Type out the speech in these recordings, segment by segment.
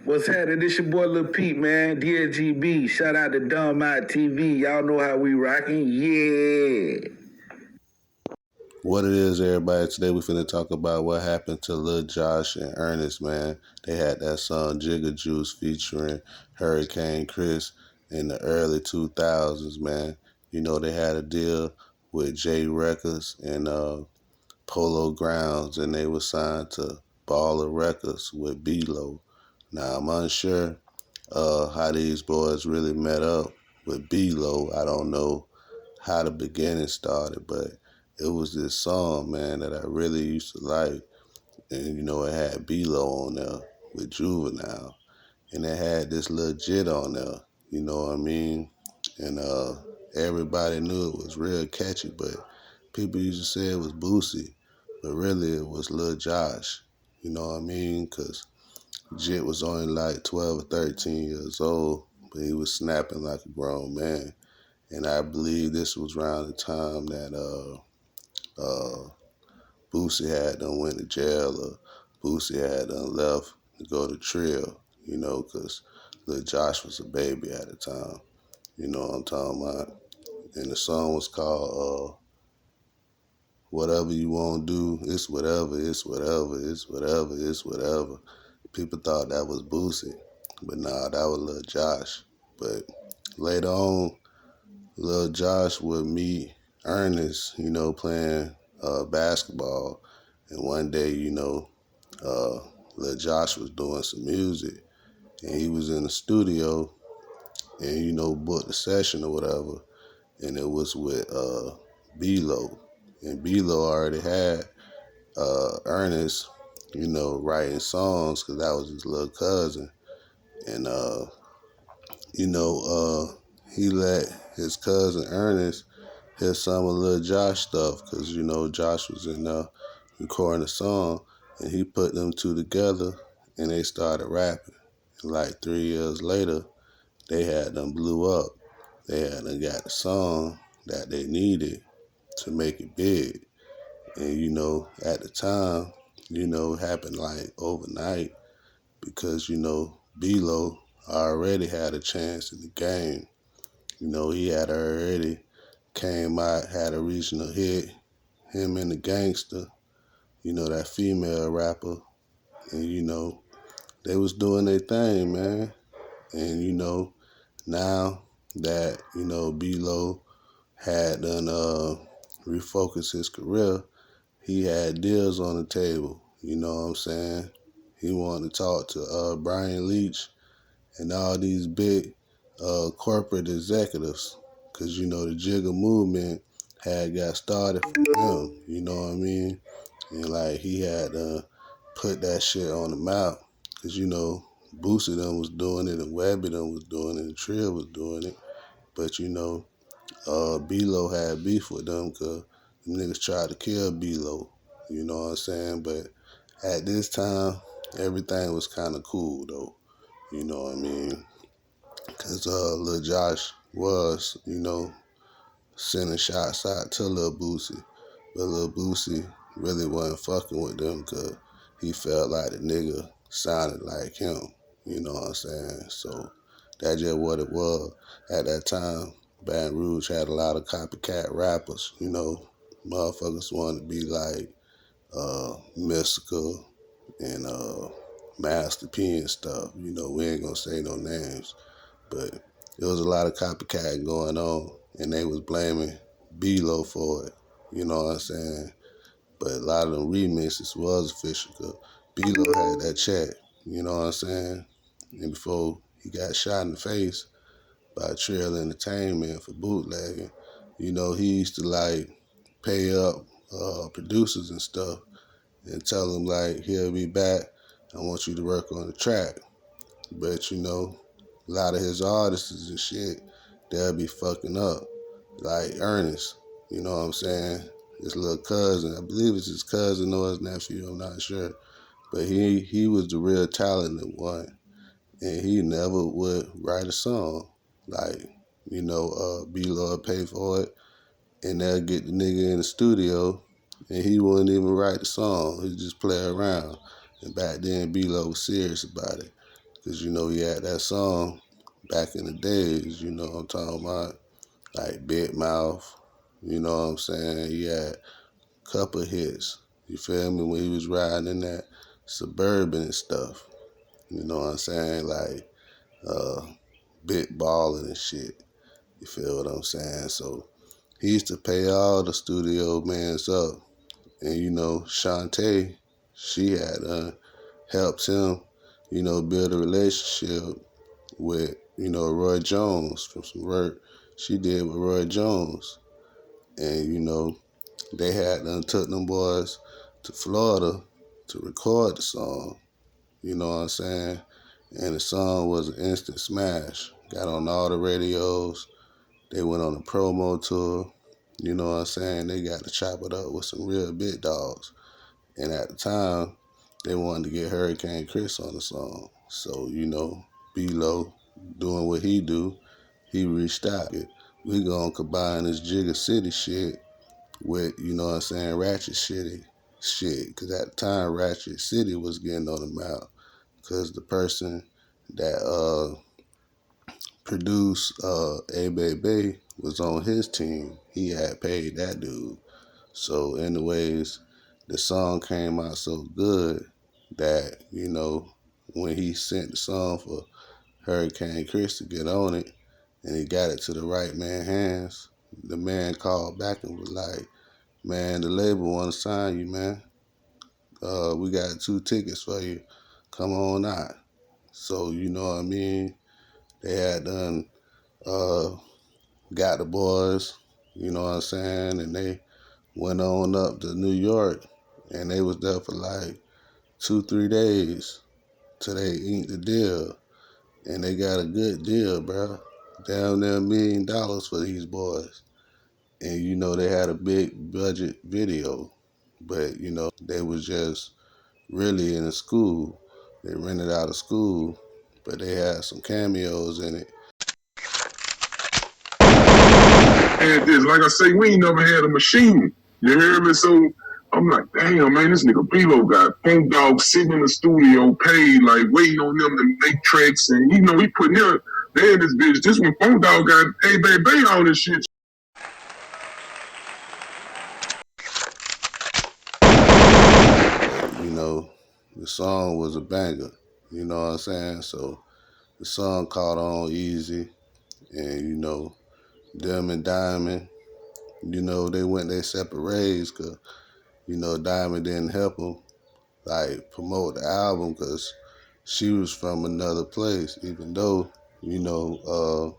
What's happening? This your boy Lil Pete, man. DSGB. Shout out to Dumb Out TV. Y'all know how we rocking. Yeah. What it is, everybody. Today we finna talk about what happened to Lil Josh and Ernest, man. They had that song Jigga Juice featuring Hurricane Chris in the early 2000s, man. You know, they had a deal with J Records and Polo Grounds, and they were signed to Baller Records with B-Lo. Now, I'm unsure how these boys really met up with B-Lo. I don't know how the beginning started, but it was this song, man, that I really used to like. And, you know, it had B-Lo on there with Juvenile. And it had this little jit on there, you know what I mean? And everybody knew it was real catchy, but people used to say it was Boosie. But really, it was Lil Josh, you know what I mean? Because Jit was only like 12 or 13 years old, but he was snapping like a grown man. And I believe this was around the time that Boosie had done went to jail, or Boosie had done left to go to Trill, you know, because Lil Josh was a baby at the time. You know what I'm talking about? And the song was called Whatever You Want to Do, It's Whatever, It's Whatever, It's Whatever, It's Whatever. People thought that was Boosie, but nah, that was Lil Josh. But later on, Lil Josh would meet Ernest, you know, playing basketball. And one day, you know, Lil Josh was doing some music, and he was in the studio and, you know, booked a session or whatever. And it was with B-Lo. And B-Lo already had Ernest, you know, writing songs because that was his little cousin. And, you know, he let his cousin Ernest hear some of Lil Josh stuff because, you know, Josh was in recording a song, and he put them two together and they started rapping. And like 3 years later, they had them blew up. They had them got the song that they needed to make it big. And, you know, at the time, you know, it happened like overnight because, you know, B-Lo already had a chance in the game. You know, he had already came out, had a regional hit, him and the Gangster, you know, that female rapper. And, you know, they was doing their thing, man. And, you know, now that, you know, B-Lo had done refocused his career, he had deals on the table, you know what I'm saying? He wanted to talk to Brian Leach and all these big corporate executives because, you know, the Jigga movement had got started from him, you know what I mean? And, like, he had put that shit on the map because, you know, Boosie them was doing it and Webby them was doing it and Trill was doing it. But, you know, B-Lo had beef with them because them niggas tried to kill B-Lo, you know what I'm saying? But at this time, everything was kind of cool, though, you know what I mean? Because Lil Josh was, you know, sending shots out to Lil Boosie. But Lil Boosie really wasn't fucking with them because he felt like the nigga sounded like him, you know what I'm saying? So that's just what it was. At that time, Baton Rouge had a lot of copycat rappers, you know. Motherfuckers wanted to be like Mystical and Master P and stuff. You know, we ain't gonna say no names. But there was a lot of copycat going on, and they was blaming B-Lo for it. You know what I'm saying? But a lot of them remixes was official because B-Lo had that check. You know what I'm saying? And before he got shot in the face by Trill Entertainment for bootlegging, you know, he used to like pay up producers and stuff and tell them like, he'll be back. I want you to work on the track. But, you know, a lot of his artists and shit, they'll be fucking up. Like Ernest, you know what I'm saying? His little cousin, I believe it's his cousin or his nephew, I'm not sure. But he was the real talented one. And he never would write a song. Like, you know, B-Lo would pay for it, and they'll get the nigga in the studio, and he wouldn't even write the song. He'd just play around. And back then, B-Lo was serious about it. Because, you know, he had that song back in the days, you know what I'm talking about? Like Big Mouth, you know what I'm saying? He had a couple hits, you feel me, when he was riding in that Suburban and stuff. You know what I'm saying? Like Big Ballin' and shit. You feel what I'm saying? So he used to pay all the studio mans up. And, you know, Shantae, she had helped him, you know, build a relationship with, you know, Roy Jones from some work she did with Roy Jones. And, you know, they had done took them boys to Florida to record the song. You know what I'm saying? And the song was an instant smash. Got on all the radios. They went on a promo tour. You know what I'm saying? They got to chop it up with some real big dogs. And at the time, they wanted to get Hurricane Chris on the song. So, you know, B-Lo doing what he do, he reached out. We gonna combine this Jigga City shit with, you know what I'm saying, Ratchet City shit. Because at the time, Ratchet City was getting on the map. Because the person that produced A Baby was on his team. He had paid that dude. So anyways, the song came out so good that, you know, when he sent the song for Hurricane Chris to get on it and he got it to the right man's hands, the man called back and was like, man, the label want to sign you, man. We got 2 tickets for you. Come on out. So, you know what I mean? They had done got the boys, you know what I'm saying, and they went on up to New York and they was there for like 2-3 days till they inked the deal. And they got a good deal, bro. Down there $1 million for these boys. And you know they had a big budget video. But you know, they was just really in a school. They rented out a school, but they had some cameos in it. And this, like I say, we ain't never had a machine. You hear me? So I'm like, damn, man, this nigga B-Lo got Funk Dog sitting in the studio, paid, like waiting on them to make tracks, and you know he putting there in this bitch. This when Funk Dog got Hey Baby all this shit. You know, the song was a banger. You know what I'm saying? So the song caught on easy, and you know, them and Diamond, you know, they went their separate ways because, you know, Diamond didn't help them, like, promote the album because she was from another place, even though, you know,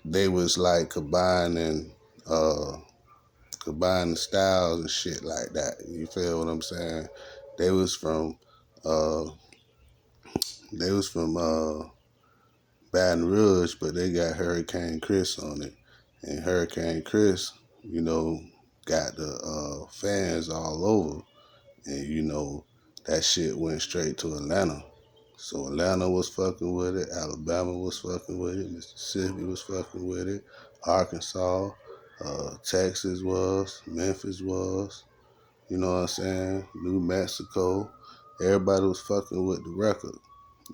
they was, like, combining styles and shit like that. You feel what I'm saying? They was from, uh, Baton Rouge, but they got Hurricane Chris on it. And Hurricane Chris, you know, got the fans all over. And, you know, that shit went straight to Atlanta. So Atlanta was fucking with it. Alabama was fucking with it. Mississippi was fucking with it. Arkansas, Texas was. Memphis was. You know what I'm saying? New Mexico. Everybody was fucking with the record.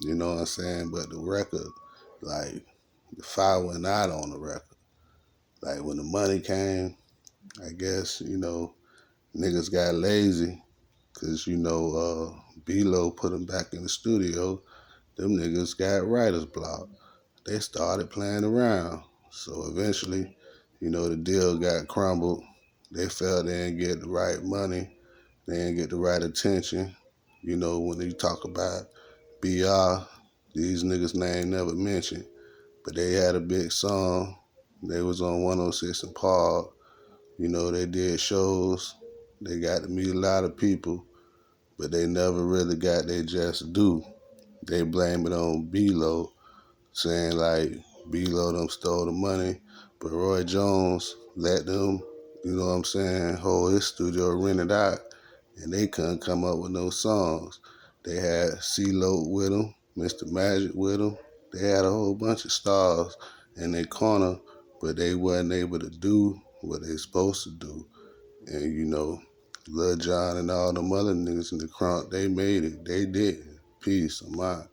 You know what I'm saying? But the record, like, the fire went out on the record. Like, when the money came, I guess, you know, niggas got lazy because, you know, B-Lo put them back in the studio. Them niggas got writer's block. They started playing around. So eventually, you know, the deal got crumbled. They felt they didn't get the right money. They didn't get the right attention. You know, when you talk about BR, these niggas' name never mentioned. But they had a big song. They was on 106 and Park. You know, they did shows. They got to meet a lot of people, but they never really got their just due. They blame it on B-Lo, saying like B-Lo them stole the money, but Roy Jones let them, you know what I'm saying, hold his studio rented out, and they couldn't come up with no songs. They had C-Lo with them, Mr. Magic with them. They had a whole bunch of stars in their corner, but they wasn't able to do what they supposed to do. And you know, Lil Jon and all them other niggas in the crunk, they made it. They did. Peace. I'm out.